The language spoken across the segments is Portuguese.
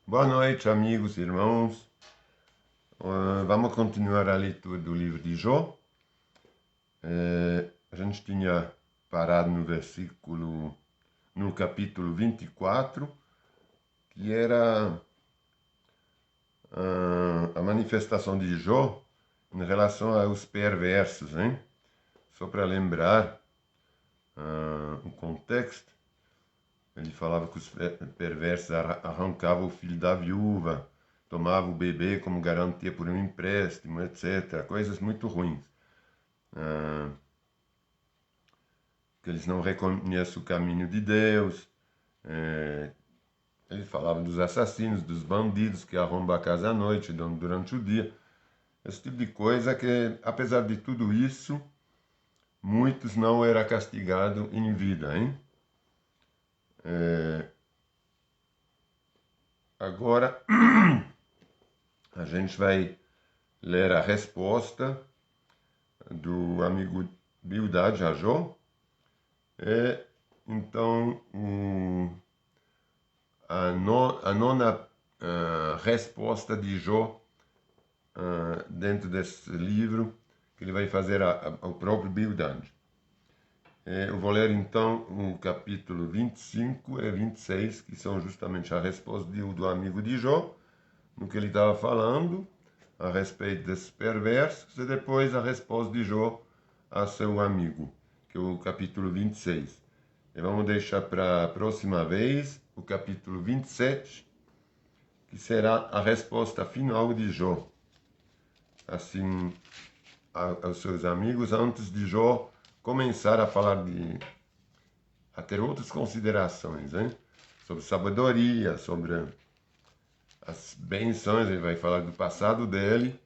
Boa noite, amigos, irmãos. Vamos continuar a leitura do livro de Jó. A gente tinha parado no capítulo 24, que era a manifestação de Jó em relação aos perversos, hein? Só para lembrar o contexto, ele falava que os perversos arrancavam o filho da viúva, tomava o bebê como garantia por um empréstimo, etc. Coisas muito ruins. Que eles não reconhecem o caminho de Deus. Ele falava dos assassinos, dos bandidos que arrombam a casa à noite, durante o dia. Esse tipo de coisa que, apesar de tudo isso, muitos não eram castigados em vida, hein? Agora a gente vai ler a resposta do amigo Bildad a Jó. Então, a nona resposta de Jó dentro desse livro, que ele vai fazer ao próprio Bildad. Eu vou ler então o capítulo 25 e 26, que são justamente a resposta do amigo de Jó, no que ele estava falando a respeito desses perversos, e depois a resposta de Jó a seu amigo, que é o capítulo 26. E vamos deixar para a próxima vez o capítulo 27, que será a resposta final de Jó, assim, aos seus amigos, antes de Jó começar a falar a ter outras considerações, hein? Sobre sabedoria, sobre as benções, ele vai falar do passado dele.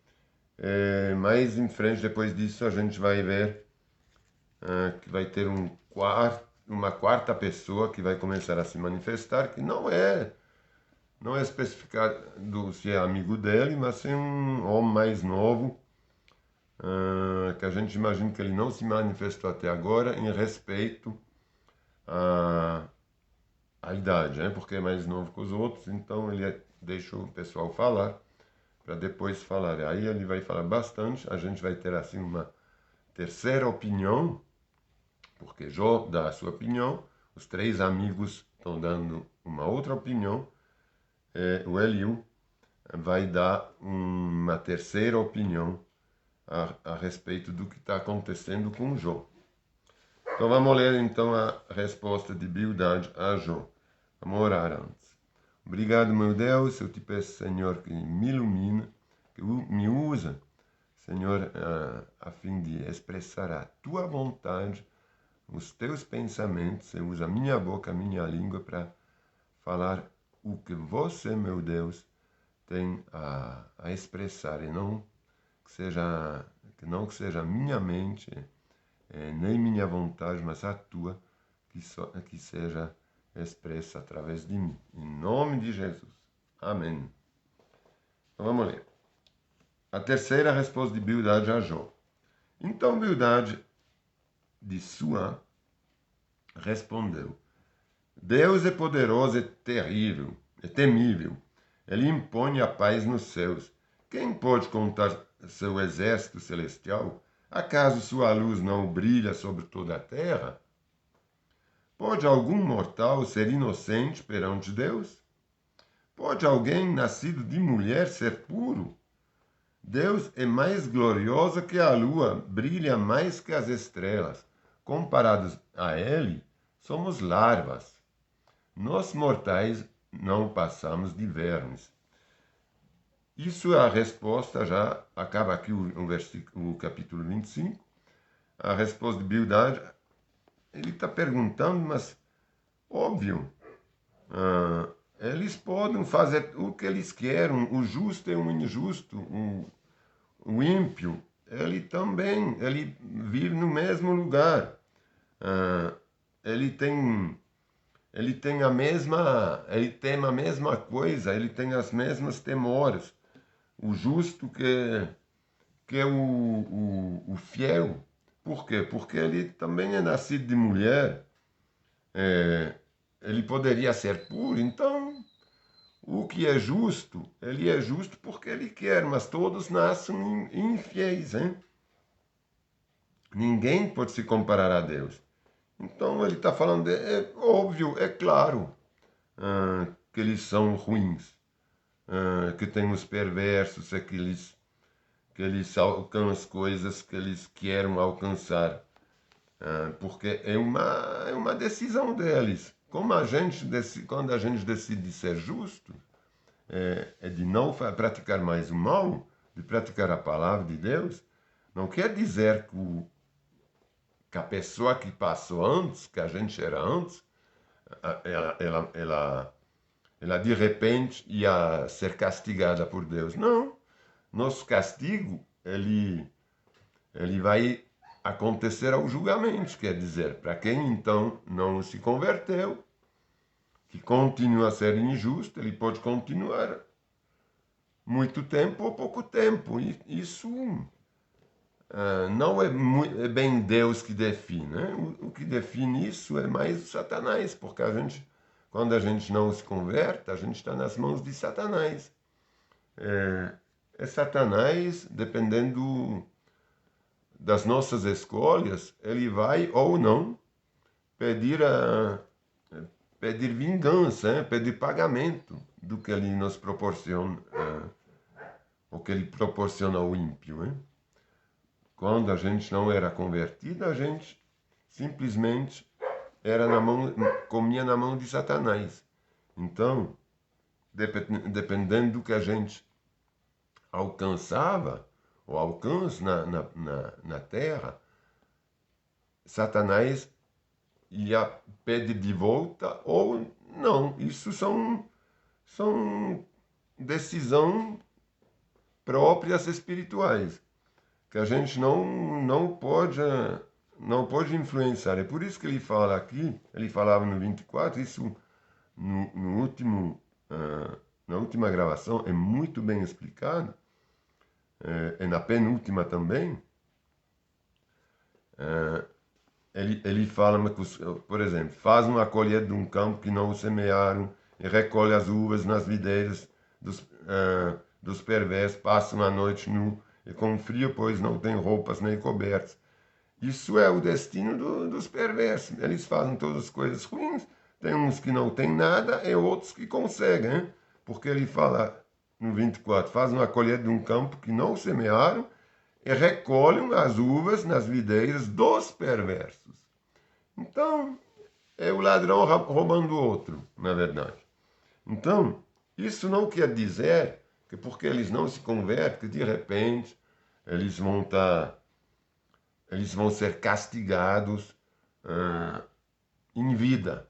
Mais em frente, depois disso, a gente vai ver que vai ter uma quarta pessoa que vai começar a se manifestar, que não é especificado se é amigo dele, mas é um homem mais novo, que a gente imagina que ele não se manifestou até agora em respeito à idade, né? Porque é mais novo que os outros, então ele deixa o pessoal falar para depois falar. Aí ele vai falar bastante, a gente vai ter assim uma terceira opinião, porque Jó dá a sua opinião, os três amigos estão dando uma outra opinião, o Eliú vai dar uma terceira opinião a respeito do que está acontecendo com Jó. Então vamos ler então a resposta de Bildad a Jó. Vamos orar antes. Obrigado, meu Deus, eu te peço, Senhor, que me ilumine, que me usa, Senhor, a fim de expressar a tua vontade, os teus pensamentos, eu uso a minha boca, a minha língua para falar o que você, meu Deus, tem a expressar, e não que seja a minha mente, nem minha vontade, mas a tua, que seja expressa através de mim. Em nome de Jesus. Amém. Então vamos ler. A terceira resposta de Bildad a Jó. Então Bildad de Suã respondeu: Deus é poderoso e terrível, é temível. Ele impõe a paz nos céus. Quem pode contar seu exército celestial? Acaso sua luz não brilha sobre toda a terra? Pode algum mortal ser inocente perante Deus? Pode alguém nascido de mulher ser puro? Deus é mais glorioso que a lua, brilha mais que as estrelas. Comparados a ele, somos larvas. Nós mortais não passamos de vermes. Isso é a resposta, já acaba aqui o capítulo 25. A resposta de Bildad, ele está perguntando, mas óbvio, eles podem fazer o que eles querem, o justo e o injusto, o ímpio, ele vive no mesmo lugar. Ele tem ele tem a mesma coisa, ele tem as mesmas temores. O justo que é o fiel. Por quê? Porque ele também é nascido de mulher. Ele poderia ser puro, então o que é justo, ele é justo porque ele quer, mas todos nascem infiéis, hein? Ninguém pode se comparar a Deus. Então ele está falando, é óbvio, é claro, que eles são ruins, que tem os perversos, que eles alcançam coisas que eles querem alcançar, porque é uma decisão deles. Como quando a gente decide ser justo, é de não praticar mais o mal, de praticar a palavra de Deus, não quer dizer que a pessoa que passou antes, que a gente era antes, ela de repente ia ser castigada por Deus. Não. Nosso castigo, ele vai acontecer ao julgamento, quer dizer, para quem então não se converteu, que continua a ser injusto, ele pode continuar muito tempo ou pouco tempo. E isso não é bem Deus que define, né? O que define isso é mais Satanás, porque quando a gente não se converte, a gente está nas mãos de Satanás. É Satanás, dependendo das nossas escolhas, ele vai ou não pedir pedir vingança, pedir pagamento do que ele nos proporciona, o que ele proporciona ao ímpio. Quando a gente não era convertido, a gente simplesmente comia na mão de Satanás. Então, dependendo do que a gente alcançava, ou alcança na terra, Satanás ia pedir de volta ou não. Isso são decisões próprias espirituais, que a gente não pode influenciar. É por isso que ele fala aqui, ele falava no 24, isso no último, na última gravação é muito bem explicado, e na penúltima também. Ele fala, por exemplo, faz uma colheita de um campo que não semearam e recolhe as uvas nas videiras dos perversos, passam a noite nu e com frio, pois não têm roupas nem cobertas. Isso é o destino dos perversos. Eles fazem todas as coisas ruins. Tem uns que não têm nada e outros que conseguem. Hein? Porque ele fala no 24, faz uma colheita de um campo que não semearam e recolhem as uvas nas videiras dos perversos. Então, é o ladrão roubando o outro, na verdade. Então, isso não quer dizer que porque eles não se convertem, que de repente eles vão ser castigados em vida.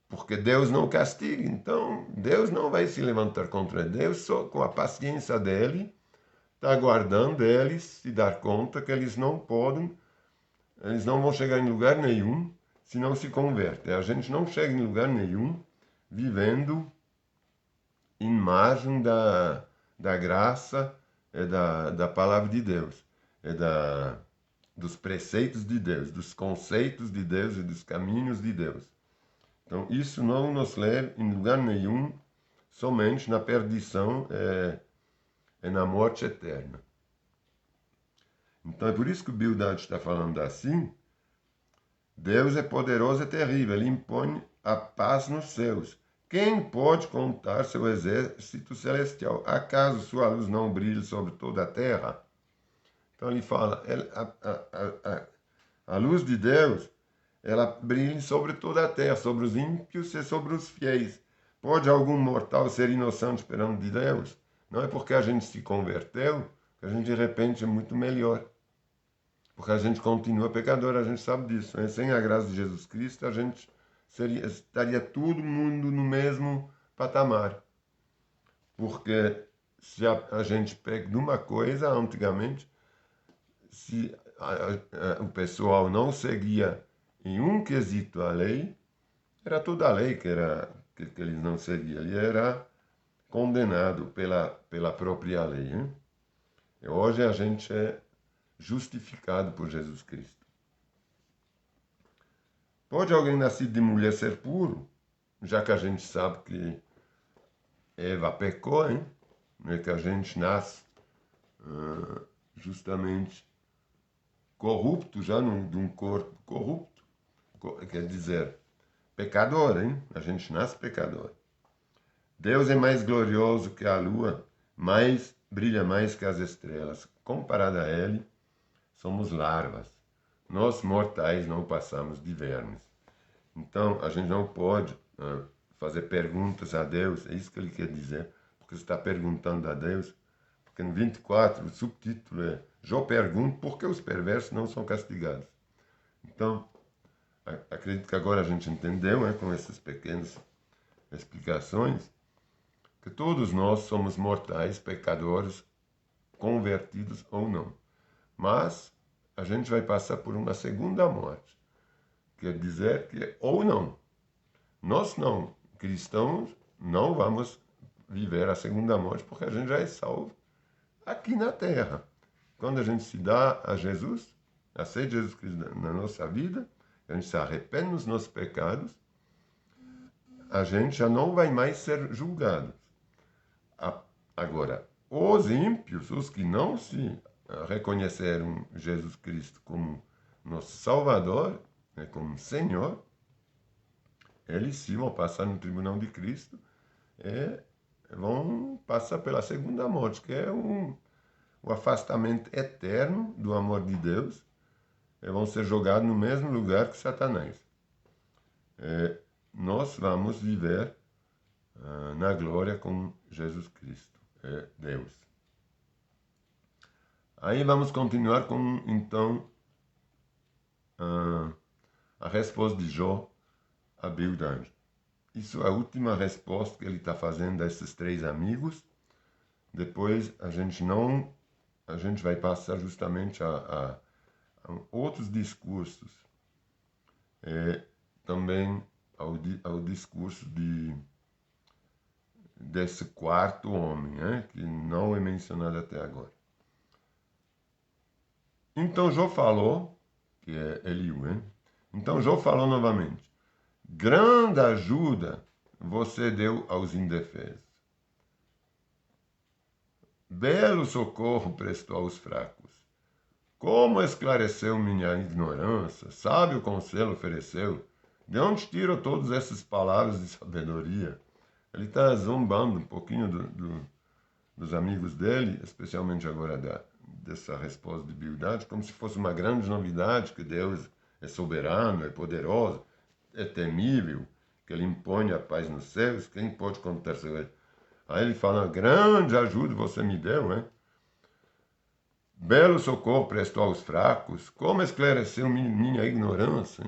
Porque Deus não castiga, então Deus não vai se levantar contra Deus, só com a paciência dele, está aguardando eles se dar conta que eles não vão chegar em lugar nenhum se não se convertem. A gente não chega em lugar nenhum vivendo em margem da graça e da palavra de Deus, dos preceitos de Deus, dos conceitos de Deus e dos caminhos de Deus. Então, isso não nos leva em lugar nenhum, somente na perdição e na morte eterna. Então, é por isso que o Bildad está falando assim. Deus é poderoso e terrível, ele impõe a paz nos céus. Quem pode contar seu exército celestial? Acaso sua luz não brilha sobre toda a terra? Então ele fala, a luz de Deus, ela brilha sobre toda a terra, sobre os ímpios e sobre os fiéis. Pode algum mortal ser inocente perante de Deus? Não é porque a gente se converteu que a gente de repente é muito melhor. Porque a gente continua pecador, a gente sabe disso. Sem a graça de Jesus Cristo, a gente estaria todo mundo no mesmo patamar. Porque se a gente peca de uma coisa, antigamente, se o pessoal não seguia em um quesito a lei, era toda a lei que eles não seguiam. Ele era condenado pela própria lei. Hein? E hoje a gente é justificado por Jesus Cristo. Pode alguém nascido de mulher ser puro? Já que a gente sabe que Eva pecou, hein? Não é que a gente nasce justamente corrupto, já de um corpo corrupto. Quer dizer, pecador, hein? A gente nasce pecador. Deus é mais glorioso que a lua, brilha mais que as estrelas. Comparado a ele, somos larvas. Nós, mortais, não passamos de vermes. Então, a gente não pode fazer perguntas a Deus, é isso que ele quer dizer, porque você está perguntando a Deus, porque no 24 o subtítulo é Eu pergunto por que os perversos não são castigados. Então, acredito que agora a gente entendeu, com essas pequenas explicações, que todos nós somos mortais, pecadores, convertidos ou não. Mas a gente vai passar por uma segunda morte. Quer dizer que ou não. Nós não, cristãos, não vamos viver a segunda morte porque a gente já é salvo aqui na terra. Quando a gente se dá a Jesus, aceita Jesus Cristo na nossa vida, a gente se arrepende dos nossos pecados, a gente já não vai mais ser julgado. Agora, os ímpios, os que não se reconheceram Jesus Cristo como nosso Salvador, como Senhor, eles sim vão passar no tribunal de Cristo e vão passar pela segunda morte, que é o afastamento eterno do amor de Deus, e vão ser jogados no mesmo lugar que Satanás. Nós vamos viver na glória com Jesus Cristo, Deus. Aí vamos continuar com, então, a resposta de Jó a Bildad. Isso é a última resposta que ele está fazendo a esses três amigos. Depois a gente vai passar justamente a outros discursos. Também ao discurso desse quarto homem, que não é mencionado até agora. Então Jó falou, que é Eliú, então Jó falou novamente: grande ajuda você deu aos indefesos. Belo socorro prestou aos fracos. Como esclareceu minha ignorância, sábio conselho ofereceu. De onde tirou todas essas palavras de sabedoria? Ele está zombando um pouquinho dos amigos dele, especialmente agora dessa resposta de Bildad, como se fosse uma grande novidade, que Deus é soberano, é poderoso, é temível, que ele impõe a paz nos céus, quem pode contradizer ele? Aí ele fala: grande ajuda você me deu, Belo socorro prestou aos fracos, como esclareceu minha ignorância,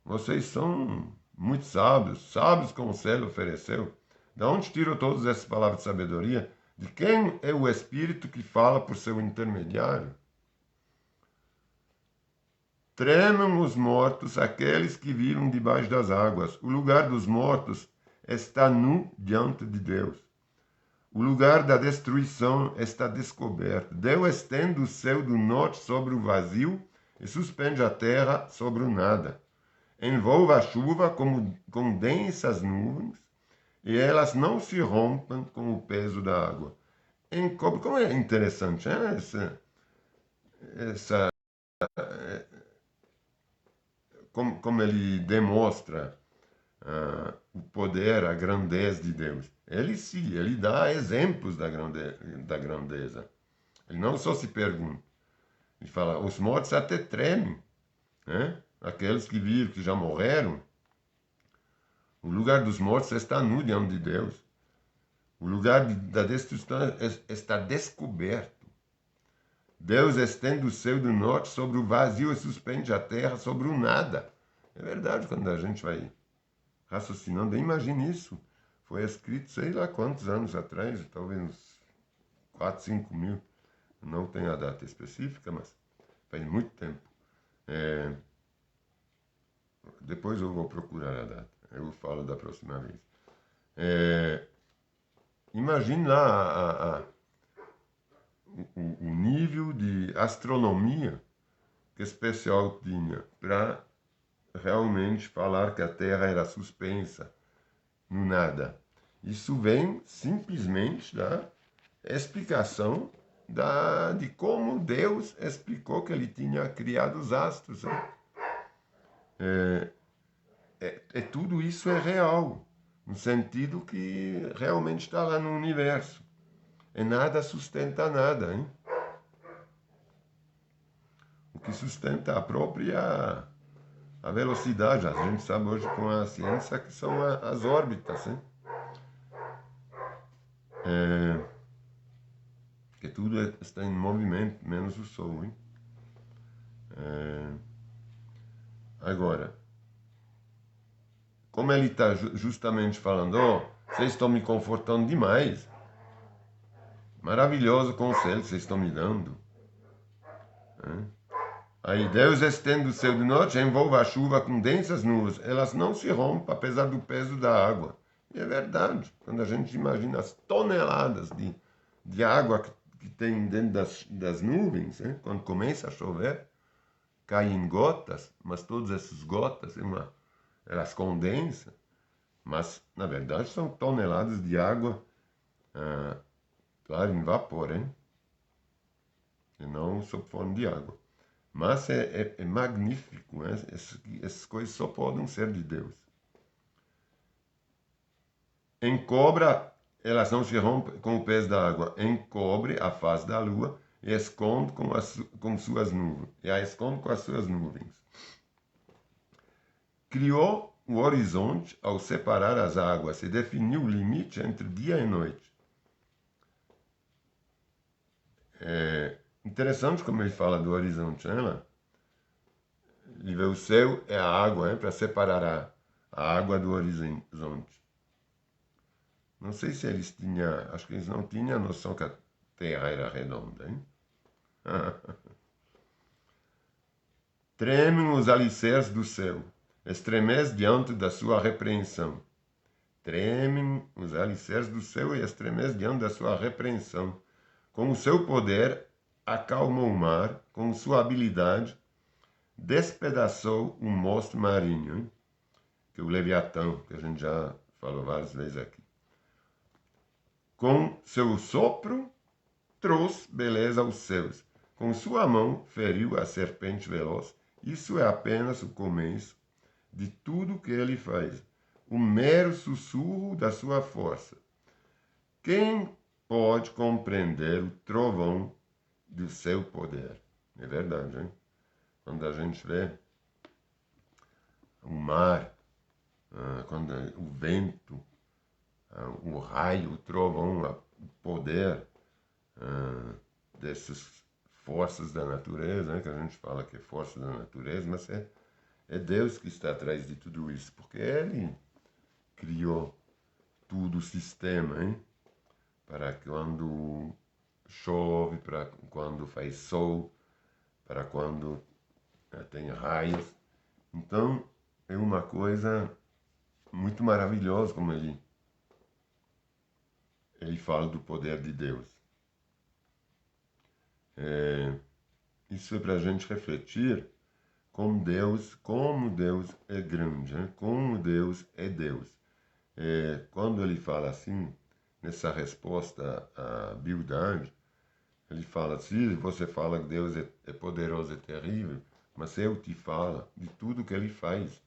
Vocês são muito sábios, sábios conselho ofereceu. De onde tirou todas essas palavras de sabedoria? De quem é o Espírito que fala por seu intermediário? Tremam os mortos, aqueles que viram debaixo das águas. O lugar dos mortos está nu diante de Deus. O lugar da destruição está descoberto. Deus estende o céu do norte sobre o vazio e suspende a terra sobre o nada. Envolve a chuva com densas nuvens e elas não se rompem com o peso da água. Encobre, como é interessante, como ele demonstra o poder, a grandeza de Deus. Ele dá exemplos da grandeza. Ele não só se pergunta. Ele fala: os mortos até tremem, aqueles que viram, que já morreram. O lugar dos mortos está nu diante de Deus. O lugar da destruição está descoberto. Deus estende o céu do norte sobre o vazio e suspende a terra sobre o nada. É verdade, quando a gente vai raciocinando, imagine isso. Foi escrito sei lá quantos anos atrás, talvez uns 4, 5 mil. Não tenho a data específica, mas faz muito tempo. Depois eu vou procurar a data. Eu falo da próxima vez. Imagine lá o nível de astronomia que esse pessoal tinha para realmente falar que a Terra era suspensa no nada. Isso vem simplesmente da explicação de como Deus explicou que ele tinha criado os astros. Né? Tudo isso é real, no sentido que realmente está lá no universo. E nada sustenta nada. Hein? O que sustenta a própria a velocidade. A gente sabe hoje com a ciência que são as órbitas. Hein? Que tudo está em movimento, menos o Sol. Hein? Agora, como ele está justamente falando, vocês estão me confortando demais. Maravilhoso conselho que vocês estão me dando. Aí Deus estende o céu de noite, envolve a chuva com densas nuvens. Elas não se rompem, apesar do peso da água. E é verdade. Quando a gente imagina as toneladas de água que tem dentro das nuvens, né? Quando começa a chover, caem gotas, mas todas essas gotas, elas condensam. Mas, na verdade, são toneladas de água, claro, em vapor, hein? E não sob forma de água. Mas é magnífico, né? Essas coisas só podem ser de Deus. Encobra, elas não se rompem com o peso da água, encobre a face da lua e esconde com suas nuvens. E a esconde com as suas nuvens. Criou o horizonte ao separar as águas e definiu o limite entre dia e noite. Interessante como ele fala do horizonte, né? Ele vê o céu é a água, né? Para separar a água do horizonte. Não sei se eles tinham, acho que eles não tinham a noção que a Terra era redonda, hein? Tremem os alicerces do céu, estremece diante da sua repreensão. Tremem os alicerces do céu e estremece diante da sua repreensão. Com o seu poder, acalmou o mar, com sua habilidade, despedaçou um monstro marinho, hein? Que é o Leviatã, que a gente já falou várias vezes aqui. Com seu sopro, trouxe beleza aos céus. Com sua mão, feriu a serpente veloz. Isso é apenas o começo de tudo que ele faz. O mero sussurro da sua força. Quem pode compreender o trovão do seu poder? É verdade, hein? Quando a gente vê o mar, quando o vento, o raio, o trovão, o poder dessas forças da natureza, né? Que a gente fala que é força da natureza, mas é Deus que está atrás de tudo isso, porque Ele criou tudo o sistema, hein? Para quando chove, para quando faz sol, para quando tem raios. Então, é uma coisa muito maravilhosa como ele fala do poder de Deus. Isso é para a gente refletir como Deus é grande, né? Como Deus é Deus. Quando ele fala assim, nessa resposta à Bildade, ele fala assim, você fala que Deus é poderoso e terrível, mas eu te falo de tudo que ele faz,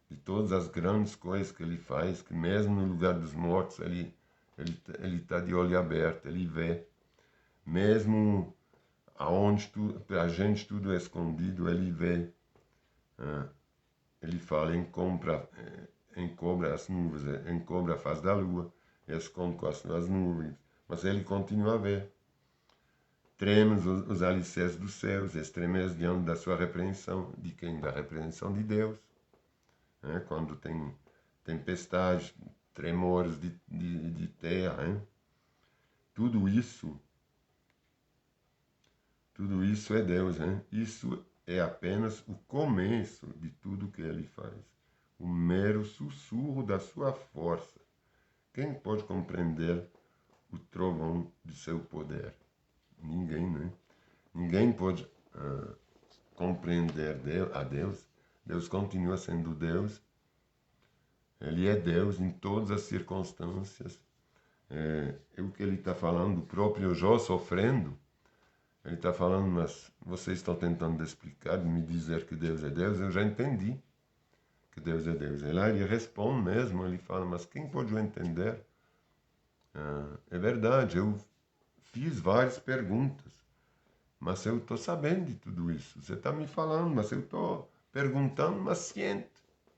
de todas as grandes coisas que ele faz, que mesmo no lugar dos mortos ele está de olho aberto, ele vê. Mesmo aonde a gente tudo é escondido, ele vê. Ele fala, encobra as nuvens, encobra a face da lua, esconde com as suas nuvens, mas ele continua a ver. Tremos os alicerces dos céus, estremece diante da sua repreensão. De quem? Da repreensão de Deus. Quando tem tempestade, tremores de terra. Tudo isso é Deus. Isso é apenas o começo de tudo que ele faz. O mero sussurro da sua força. Quem pode compreender o trovão de seu poder? Ninguém, né? Ninguém pode compreender a Deus. Deus continua sendo Deus, Ele é Deus em todas as circunstâncias. É o que ele está falando, o próprio Jó sofrendo. Ele está falando, mas vocês estão tentando explicar, me dizer que Deus é Deus, eu já entendi que Deus é Deus. E lá ele responde mesmo, ele fala, mas quem pode entender? É verdade, eu fiz várias perguntas, mas eu estou sabendo de tudo isso. Você está me falando, mas eu estou perguntando, mas ciente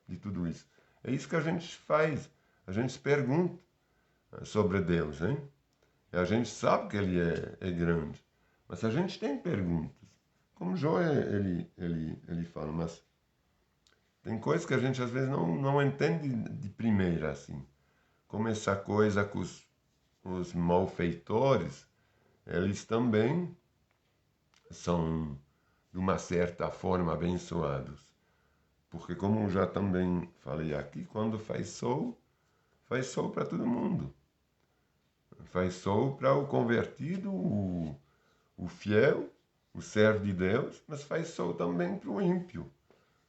de tudo isso. É isso que a gente faz. A gente se pergunta sobre Deus, hein? E a gente sabe que Ele é grande. Mas a gente tem perguntas. Como Jó, ele fala, mas tem coisas que a gente às vezes não entende de primeira, assim. Como essa coisa com os malfeitores, eles também são, de uma certa forma, abençoados. Porque, como já também falei aqui, quando faz sol para todo mundo. Faz sol para o convertido, o fiel, o servo de Deus, mas faz sol também para o ímpio,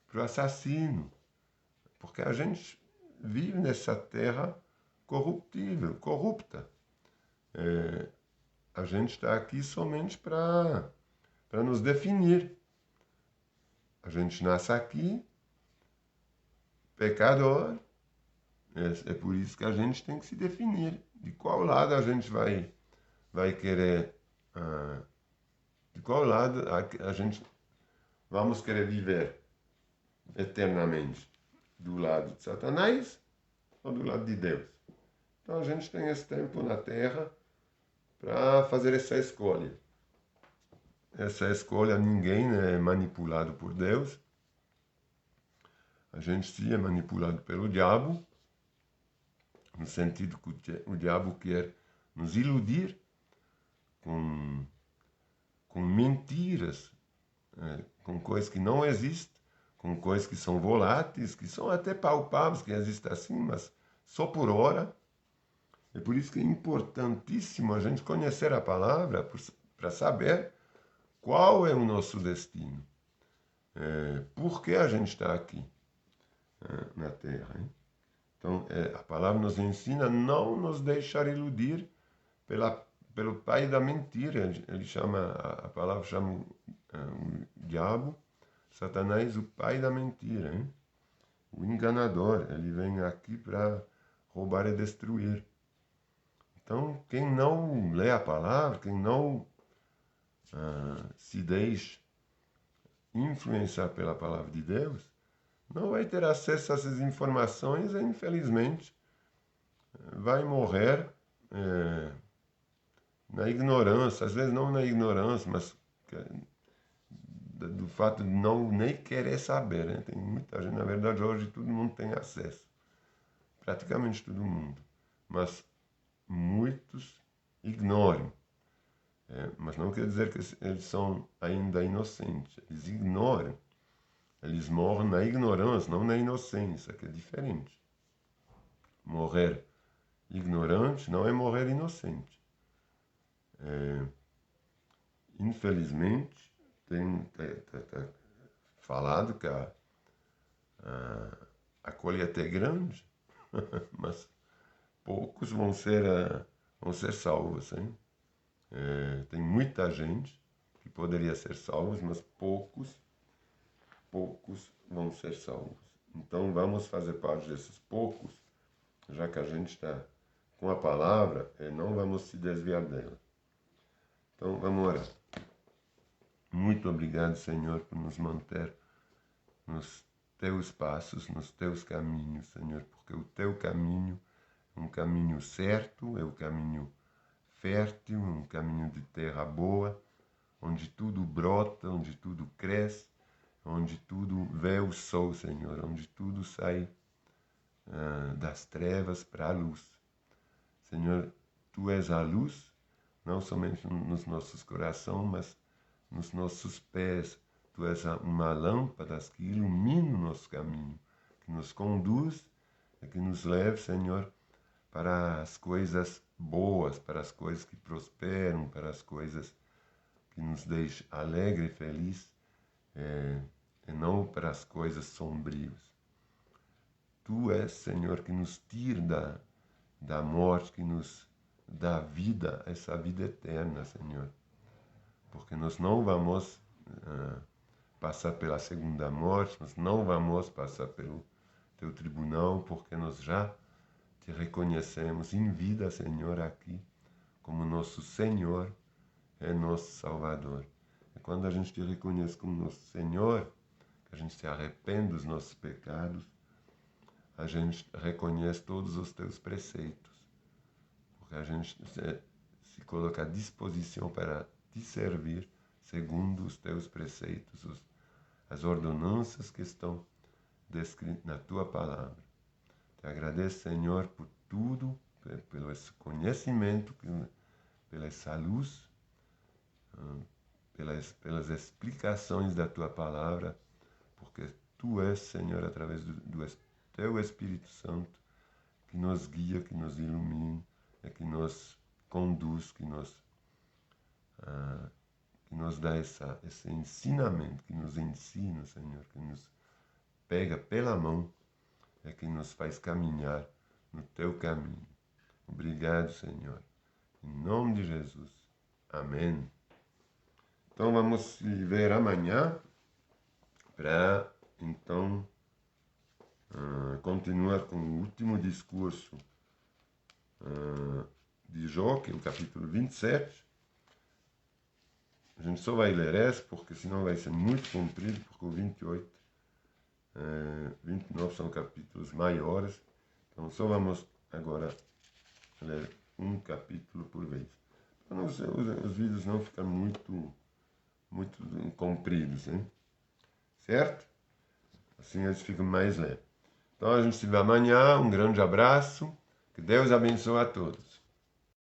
para o assassino. Porque a gente vive nessa terra corruptível, corrupta. A gente está aqui somente para nos definir. A gente nasce aqui, pecador. É por isso que a gente tem que se definir. De qual lado a gente vai querer... de qual lado a gente vamos querer viver eternamente? Do lado de Satanás ou do lado de Deus? Então a gente tem esse tempo na Terra para fazer essa escolha. Essa escolha, ninguém é manipulado por Deus. A gente sim é manipulado pelo diabo, no sentido que o diabo quer nos iludir com mentiras, com coisas que não existem, com coisas que são voláteis, que são até palpáveis, que existem assim, mas só por hora. É por isso que é importantíssimo a gente conhecer a palavra para saber qual é o nosso destino. Por que a gente está aqui na Terra? Hein? Então, a palavra nos ensina a não nos deixar iludir pelo pai da mentira. Ele chama, a palavra chama o diabo, Satanás, o pai da mentira. Hein? O enganador. Ele vem aqui para roubar e destruir. Então, quem não lê a palavra, quem não se deixa influenciar pela palavra de Deus, não vai ter acesso a essas informações e, infelizmente, vai morrer na ignorância. Às vezes não na ignorância, mas do fato de não nem querer saber. Né? Tem muita gente, na verdade, hoje todo mundo tem acesso. Praticamente todo mundo. Mas muitos ignoram. Mas não quer dizer que eles são ainda inocentes. Eles ignoram. Eles morrem na ignorância, não na inocência, que é diferente. Morrer ignorante não é morrer inocente. Infelizmente, tá falado que a colheita é grande, mas poucos vão ser salvos. Hein? Tem muita gente que poderia ser salvos, mas poucos vão ser salvos. Então vamos fazer parte desses poucos, já que a gente está com a palavra, não vamos se desviar dela. Então vamos orar. Muito obrigado, Senhor, por nos manter nos teus passos, nos teus caminhos, Senhor, porque o teu caminho é um caminho certo, é o caminho fértil, um caminho de terra boa, onde tudo brota, onde tudo cresce, onde tudo vê o sol, Senhor, onde tudo sai das trevas para a luz. Senhor, Tu és a luz, não somente nos nossos corações, mas nos nossos pés. Tu és uma lâmpada que ilumina o nosso caminho, que nos conduz e que nos leva, Senhor, para as coisas boas, para as coisas que prosperam, para as coisas que nos deixam alegre e feliz, e não para as coisas sombrias. Tu és, Senhor, que nos tira da morte, que nos dá vida, essa vida eterna, Senhor. Porque nós não vamos passar pela segunda morte, nós não vamos passar pelo Teu tribunal, porque nós já Te reconhecemos em vida, Senhor, aqui, como nosso Senhor e nosso Salvador. E quando a gente Te reconhece como nosso Senhor, que a gente se arrepende dos nossos pecados, a gente reconhece todos os Teus preceitos, porque a gente se coloca à disposição para Te servir segundo os Teus preceitos, as ordenanças que estão descritas na Tua palavra. Te agradeço, Senhor, por tudo, pelo esse conhecimento, pela essa luz, pelas explicações da Tua palavra, porque Tu és, Senhor, através do Teu Espírito Santo, que nos guia, que nos ilumina, que nos conduz, que nos dá esse ensinamento, que nos ensina, Senhor, que nos pega pela mão, que nos faz caminhar no Teu caminho. Obrigado, Senhor. Em nome de Jesus. Amém. Então vamos se ver amanhã para, então, continuar com o último discurso de Jó, que é o capítulo 27. A gente só vai ler esse, porque senão vai ser muito comprido, porque o 28, 29 são capítulos maiores. Então só vamos agora ler um capítulo por vez. Para os vídeos não ficam muito compridos, hein? Certo? Assim eles ficam mais leves. Então a gente se vê amanhã. Um grande abraço. Que Deus abençoe a todos.